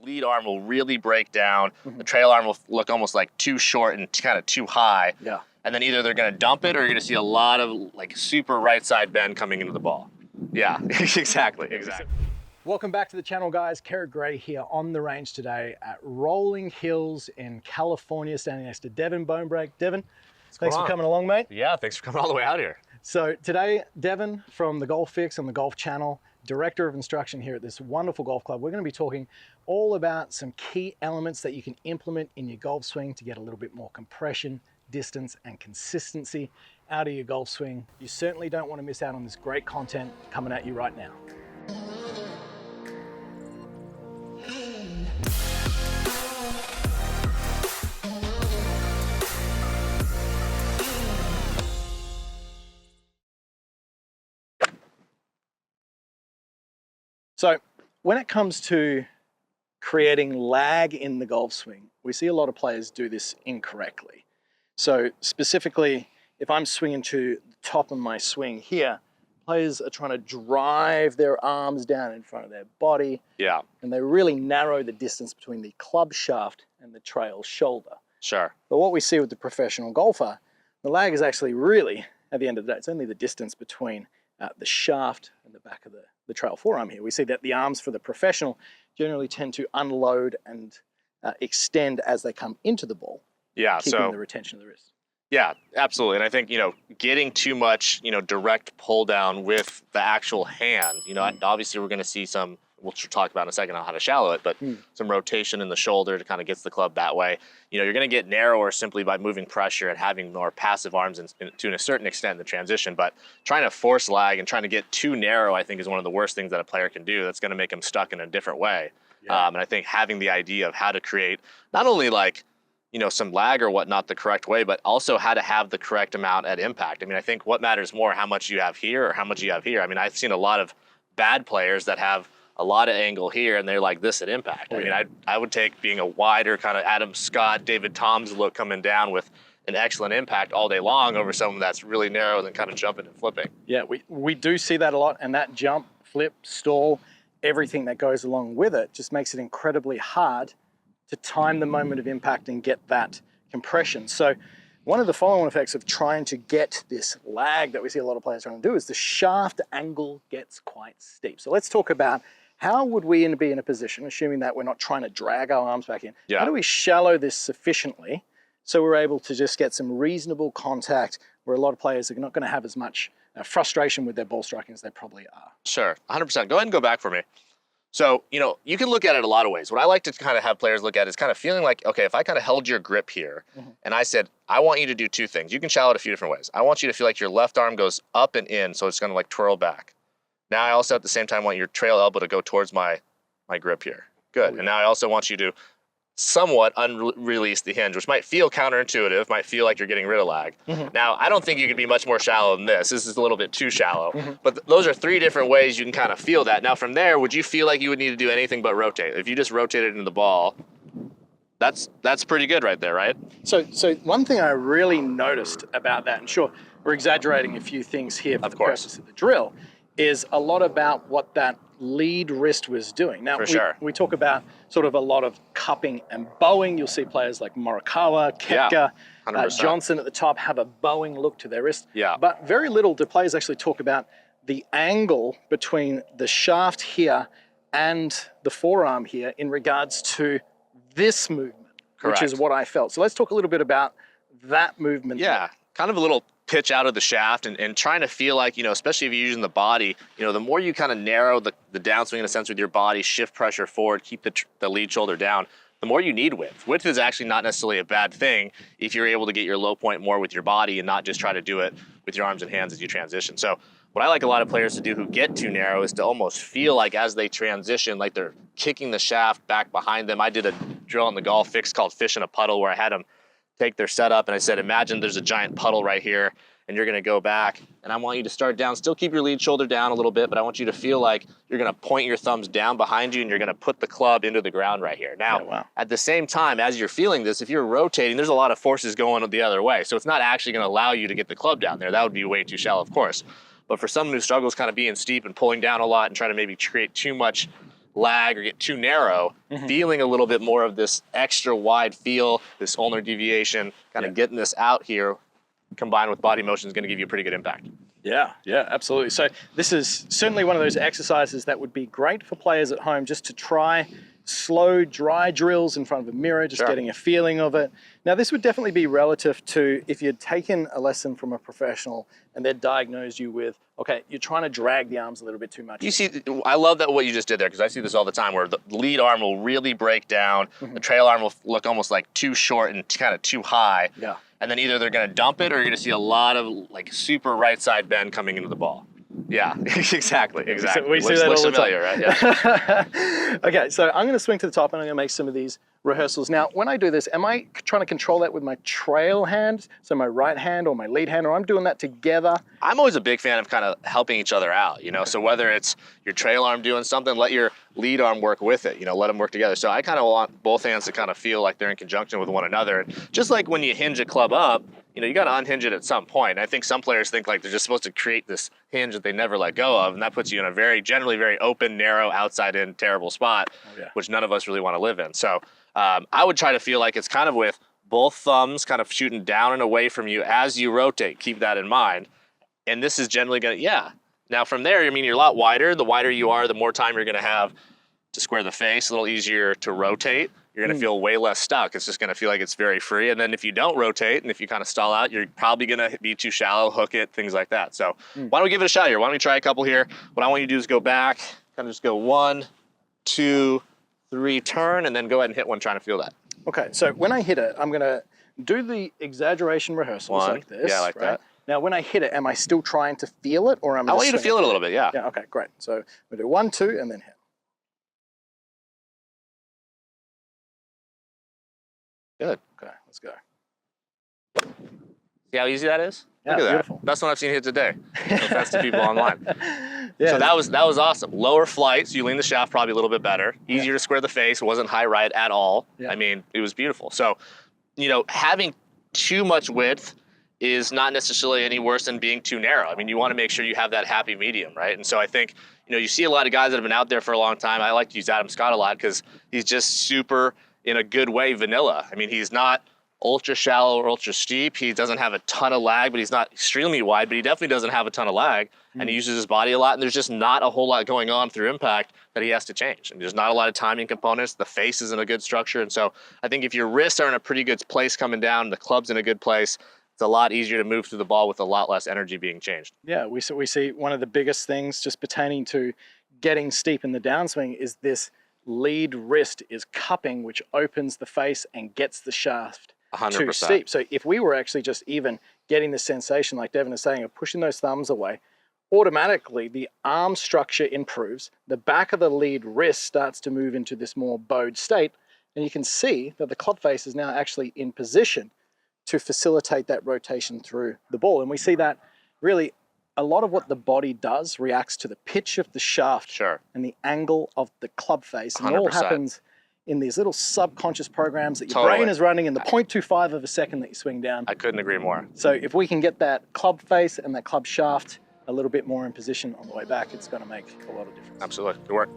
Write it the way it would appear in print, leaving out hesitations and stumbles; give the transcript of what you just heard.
lead arm will really break down. The trail arm will look almost like too short and kind of too high. Yeah. And then either they're going to dump it or you're going to see a lot of like super right side bend coming into the ball. Yeah, exactly. Welcome back to the channel, guys. Kerrod here on the range today at Rolling Hills in California, standing next to Devan Bonebreak. Devan, thanks for coming along, mate. Yeah, thanks for coming all the way out here. So today, Devan from the Golf Fix on the Golf Channel, Director of Instruction here at this wonderful golf club, we're going to be talking all about some key elements that you can implement in your golf swing to get a little bit more compression, distance, and consistency out of your golf swing. You certainly don't want to miss out on this great content coming at you right now. So when it comes to creating lag in the golf swing, we see a lot of players do this incorrectly. So specifically, if I'm swinging to the top of my swing here, players are trying to drive their arms down in front of their body. Yeah. And they really narrow the distance between the club shaft and the trail shoulder. Sure. But what we see with the professional golfer, the lag is actually really, at the end of the day, it's only the distance between the shaft and the back of the trail forearm here. We see that the arms for the professional generally tend to unload and extend as they come into the ball. Yeah, keeping the retention of the wrist. Yeah, absolutely. And I think, getting too much, direct pull down with the actual hand, obviously we're going to see some, we'll talk about in a second on how to shallow it, but some rotation in the shoulder to kind of gets the club that way. You're going to get narrower simply by moving pressure and having more passive arms to a certain extent in the transition, but trying to force lag and trying to get too narrow, I think, is one of the worst things that a player can do. That's going to make them stuck in a different way. Yeah. And I think having the idea of how to create not only like, some lag or whatnot the correct way, but also how to have the correct amount at impact. I mean, I think what matters more, how much you have here or how much you have here. I mean, I've seen a lot of bad players that have a lot of angle here and they're like this at impact. I mean, I would take being a wider kind of Adam Scott, David Toms look coming down with an excellent impact all day long over someone that's really narrow and then kind of jumping and flipping. Yeah, we do see that a lot, and that jump, flip, stall, everything that goes along with it just makes it incredibly hard to time the moment of impact and get that compression. So one of the follow-on effects of trying to get this lag that we see a lot of players trying to do is the shaft angle gets quite steep. So let's talk about how would we be in a position, assuming that we're not trying to drag our arms back in, how do we shallow this sufficiently so we're able to just get some reasonable contact where a lot of players are not going to have as much frustration with their ball striking as they probably are? Sure, 100%. Go ahead and go back for me. So, you can look at it a lot of ways. What I like to kind of have players look at is kind of feeling like, okay, if I kind of held your grip here and I said, I want you to do two things. You can shallow it a few different ways. I want you to feel like your left arm goes up and in, so it's going to like twirl back. Now I also at the same time want your trail elbow to go towards my grip here. Good. And now I also want you to somewhat unrelease the hinge, which might feel counterintuitive, might feel like you're getting rid of lag. Now, I don't think you can be much more shallow than this. This is a little bit too shallow. But those are three different ways you can kind of feel that. Now, from there, would you feel like you would need to do anything but rotate? If you just rotated into the ball, that's pretty good right there, right? So one thing I really noticed about that, and sure, we're exaggerating a few things here for the purpose of the drill, is a lot about what that lead wrist was doing. Now, we talk about sort of a lot of cupping and bowing. You'll see players like Morikawa, Koepka, Johnson at the top have a bowing look to their wrist. But very little do players actually talk about the angle between the shaft here and the forearm here in regards to this movement, which is what I felt. So let's talk a little bit about that movement. Yeah, kind of a little pitch out of the shaft and trying to feel like, especially if you're using the body, the more you kind of narrow the downswing in a sense with your body, shift pressure forward, keep the lead shoulder down, the more you need width. Width is actually not necessarily a bad thing if you're able to get your low point more with your body and not just try to do it with your arms and hands as you transition. So what I like a lot of players to do who get too narrow is to almost feel like as they transition, like they're kicking the shaft back behind them. I did a drill on the Golf Fix called Fish in a Puddle where I had them take their setup and I said, imagine there's a giant puddle right here and you're going to go back and I want you to start down, still keep your lead shoulder down a little bit, but I want you to feel like you're going to point your thumbs down behind you and you're going to put the club into the ground right here. Now, at the same time, as you're feeling this, if you're rotating, there's a lot of forces going the other way. So it's not actually going to allow you to get the club down there. That would be way too shallow, of course. But for someone who struggles kind of being steep and pulling down a lot and trying to maybe create too much lag or get too narrow, feeling a little bit more of this extra wide feel, this ulnar deviation, kind of getting this out here, combined with body motion is going to give you a pretty good impact. Yeah, absolutely. So this is certainly one of those exercises that would be great for players at home just to try slow, dry drills in front of a mirror, just getting a feeling of it. Now, this would definitely be relative to if you'd taken a lesson from a professional and they'd diagnosed you with, okay, you're trying to drag the arms a little bit too much. You see, I love that what you just did there, because I see this all the time where the lead arm will really break down, the trail arm will look almost like too short and kind of too high. Yeah. And then either they're going to dump it or you're going to see a lot of like super right side bend coming into the ball. Yeah, exactly. We see that all the familiar, time. Right? Yeah. Okay, so I'm going to swing to the top and I'm going to make some of these rehearsals. Now, when I do this, am I trying to control that with my trail hand, so my right hand or my lead hand, or I'm doing that together? I'm always a big fan of kind of helping each other out, you know, so whether it's your trail arm doing something, let your lead arm work with it, you know, let them work together. So I kind of want both hands to kind of feel like they're in conjunction with one another. And just like when you hinge a club up, you know, you got to unhinge it at some point. And I think some players think like they're just supposed to create this hinge that they never let go of, and that puts you in a generally very open, narrow, outside-in, terrible spot, which none of us really want to live in. So I would try to feel like it's kind of with both thumbs kind of shooting down and away from you as you rotate. Keep that in mind. And this is generally going to, Now from there, I mean, you're a lot wider. The wider you are, the more time you're going to have to square the face, a little easier to rotate. You're going to feel way less stuck. It's just going to feel like it's very free. And then if you don't rotate and if you kind of stall out, you're probably going to be too shallow, hook it, things like that. So why don't we give it a shot here? Why don't we try a couple here? What I want you to do is go back, kind of just go 1, 2, 3, turn, and then go ahead and hit one trying to feel that. Okay, so when I hit it, I'm going to do the exaggeration rehearsals like this. Yeah, like that. Now, when I hit it, am I still trying to feel it, or am I? I want you to feel it a little bit, yeah. Yeah, okay, great. So we'll do 1, 2, and then hit. Good. Okay, let's go. See how easy that is? Yeah, look at beautiful. That. Best one I've seen hit today. No offense to people online. Yeah. So that was awesome. Lower flight, so you lean the shaft probably a little bit better. Easier to square the face. It wasn't high right at all. Yeah. I mean, it was beautiful. So, you know, having too much width is not necessarily any worse than being too narrow. I mean, you want to make sure you have that happy medium, right? And so I think, you know, you see a lot of guys that have been out there for a long time. I like to use Adam Scott a lot because he's just super, in a good way, vanilla. I mean, he's not ultra shallow or ultra steep. He doesn't have a ton of lag, but he's not extremely wide, but he definitely doesn't have a ton of lag. And he uses his body a lot, and there's just not a whole lot going on through impact that he has to change. And there's not a lot of timing components. The face is in a good structure. And so I think if your wrists are in a pretty good place coming down, the club's in a good place, it's a lot easier to move through the ball with a lot less energy being changed. Yeah, we see one of the biggest things just pertaining to getting steep in the downswing is this lead wrist is cupping, which opens the face and gets the shaft 100%. too steep. So if we were actually just even getting the sensation, like Devan is saying, of pushing those thumbs away, automatically the arm structure improves, the back of the lead wrist starts to move into this more bowed state, and you can see that the club face is now actually in position to facilitate that rotation through the ball. And we see that really a lot of what the body does reacts to the pitch of the shaft and the angle of the club face. And 100%. It all happens in these little subconscious programs that your brain is running in the 0.25 of a second that you swing down. I couldn't agree more. So if we can get that club face and that club shaft a little bit more in position on the way back, it's going to make a lot of difference. Absolutely. Good work.